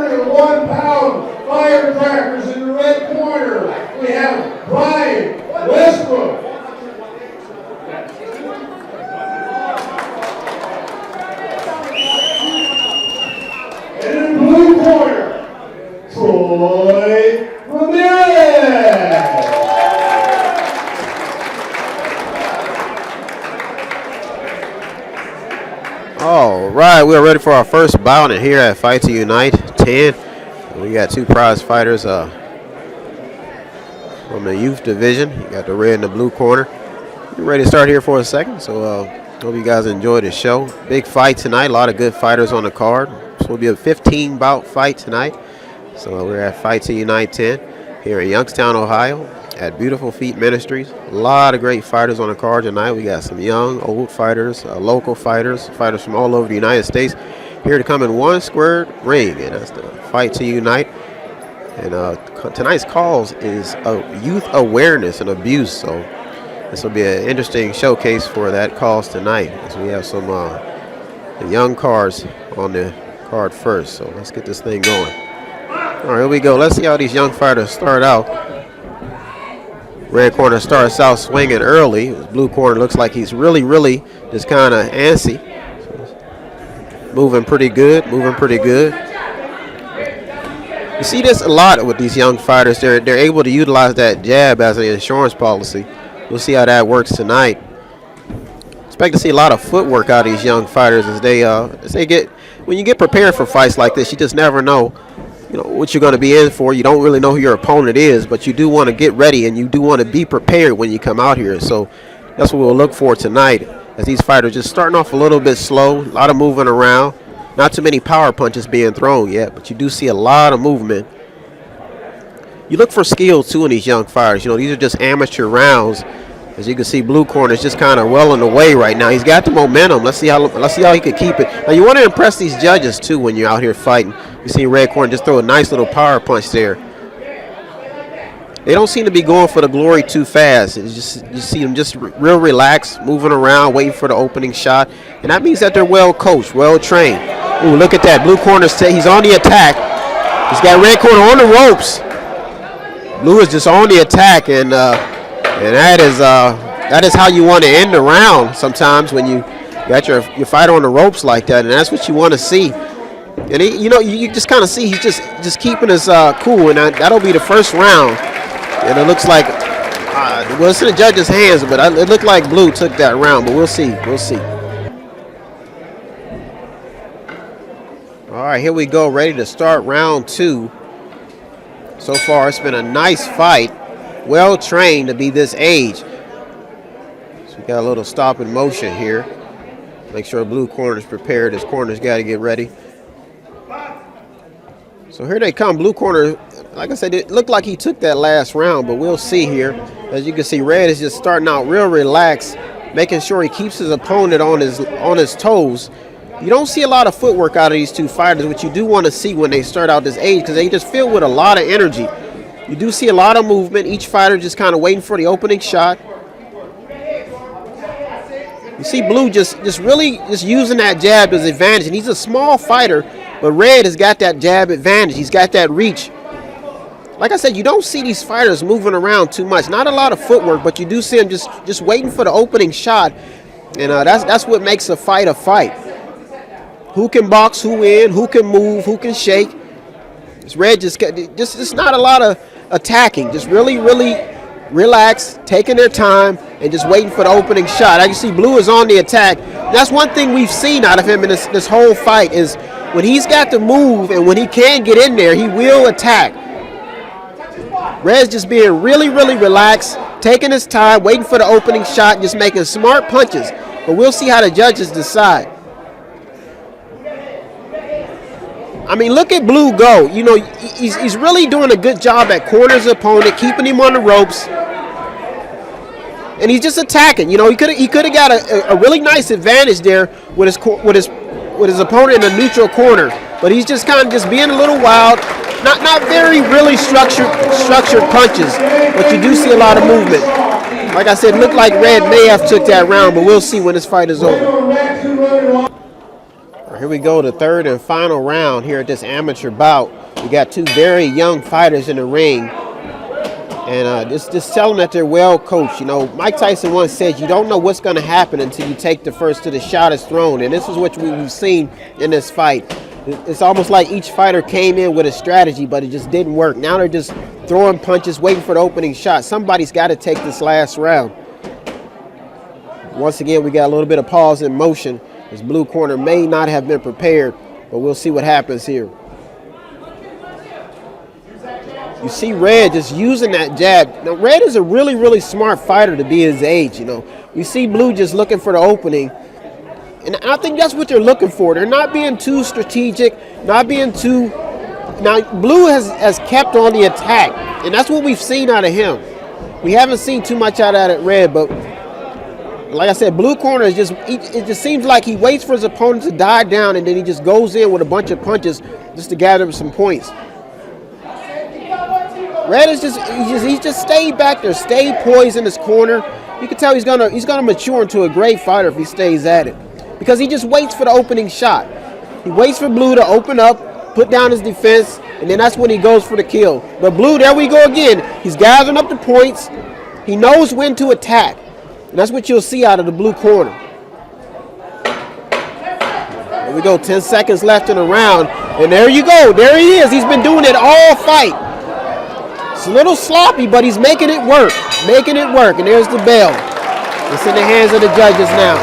101-pound firecrackers in the red corner. We have Brian Westbrook. And in the blue corner, Troy Ramirez. All right, we are ready for our first bout here at Fight to Unite 10. We got two prize fighters from the youth division. You got the red and the blue corner. We're ready to start here for a second, so hope you guys enjoy the show. Big fight tonight, a lot of good fighters on the card. So it'll be a 15-bout fight tonight. So we're at Fight to Unite 10 here in Youngstown, Ohio at Beautiful Feet Ministries. A lot of great fighters on the card tonight. We got some young, old fighters, local fighters, fighters from all over the United States here to come in one square ring, and that's the Fight to Unite. And tonight's cause is youth awareness and abuse, so this will be an interesting showcase for that cause tonight, as we have some the young cards on the card first. So let's get this thing going. All right, here we go. Let's see how these young fighters start out. Red corner starts out swinging early. Blue corner looks like he's really just kind of antsy. So moving pretty good. You see this a lot with these young fighters. They're able to utilize that jab as an insurance policy. We'll see how that works tonight. Expect to see a lot of footwork out of these young fighters as they get. When you get prepared for fights like this, you just never know what you're going to be in for. You don't really know who your opponent is, but you do want to get ready and you do want to be prepared when you come out here. So that's what we'll look for tonight, as these fighters just starting off a little bit slow, a lot of moving around. Not too many power punches being thrown yet, but you do see a lot of movement. You look for skill too in these young fighters. These are just amateur rounds. As you can see, blue corner is just kind of well in the way right now. He's got the momentum. Let's see how he could keep it. Now you want to impress these judges too when you're out here fighting. You see red corner just throw a nice little power punch there. They don't seem to be going for the glory too fast. It's just, you see them just real relaxed, moving around, waiting for the opening shot, and that means that they're well coached, well trained. Ooh, look at that. Blue corner, he's on the attack. He's got red corner on the ropes. Blue is just on the attack, and that is how you want to end the round sometimes, when you got your fighter on the ropes like that, and that's what you want to see. And you just kind of see he's just keeping his cool, and that'll be the first round. And it looks like it's in the judge's hands, but it looked like blue took that round, but we'll see. All right, here we go, ready to start round two. So far, it's been a nice fight. Well trained to be this age. So we got a little stop in motion here. Make sure blue corner is prepared. His corner's got to get ready. So here they come. Blue corner, like I said, it looked like he took that last round, but we'll see here. As you can see, red is just starting out real relaxed, making sure he keeps his opponent on his toes. You don't see a lot of footwork out of these two fighters, which you do want to see when they start out this age, because they just filled with a lot of energy. You do see a lot of movement. Each fighter just kind of waiting for the opening shot. You see blue just really using that jab as advantage, and he's a small fighter, but red has got that jab advantage. He's got that reach. Like I said, you don't see these fighters moving around too much. Not a lot of footwork, but you do see them just waiting for the opening shot, and that's what makes a fight a fight. Who can box, who in, who can move, who can shake. This red just not a lot of attacking, just really relaxed, taking their time, and just waiting for the opening shot. As you see, blue is on the attack. That's one thing we've seen out of him in this whole fight, is when he's got to move and when he can get in there, he will attack. Red's just being really relaxed, taking his time, waiting for the opening shot, just making smart punches. But we'll see how the judges decide. I mean, look at blue go. He's really doing a good job at cornering his opponent, keeping him on the ropes, and he's just attacking. He could have got a really nice advantage there with his opponent in the neutral corner, but he's just kind of just being a little wild. Not very really structured punches, but you do see a lot of movement. Like I said, it looked like red may have took that round, but we'll see when this fight is over. Here we go, the third and final round here at this amateur bout. We got two very young fighters in the ring. And just tell them that they're well coached. You know, Mike Tyson once said, you don't know what's going to happen until you take the first to the shot is thrown. And this is what we've seen in this fight. It's almost like each fighter came in with a strategy, but it just didn't work. Now they're just throwing punches, waiting for the opening shot. Somebody's got to take this last round. Once again, we got a little bit of pause in motion. This blue corner may not have been prepared, but we'll see what happens here. You see Red just using that jab. Now, Red is a really, really smart fighter to be his age, you know. We see Blue just looking for the opening. And I think that's what they're looking for. They're not being too strategic, not being too... Now, Blue has kept on the attack, and that's what we've seen out of him. We haven't seen too much out of Red, but like I said, Blue corner is just... It just seems like he waits for his opponent to die down, and then he just goes in with a bunch of punches just to gather some points. Red is he just stayed back there, stayed poised in his corner. You can tell he's gonna mature into a great fighter if he stays at it, because he just waits for the opening shot. He waits for Blue to open up, put down his defense, and then that's when he goes for the kill. But Blue, there we go again. He's gathering up the points. He knows when to attack, and that's what you'll see out of the Blue corner. There we go. 10 seconds left in the round, and there you go. There he is. He's been doing it all fight. It's a little sloppy, but he's making it work. And there's the bell. It's in the hands of the judges now.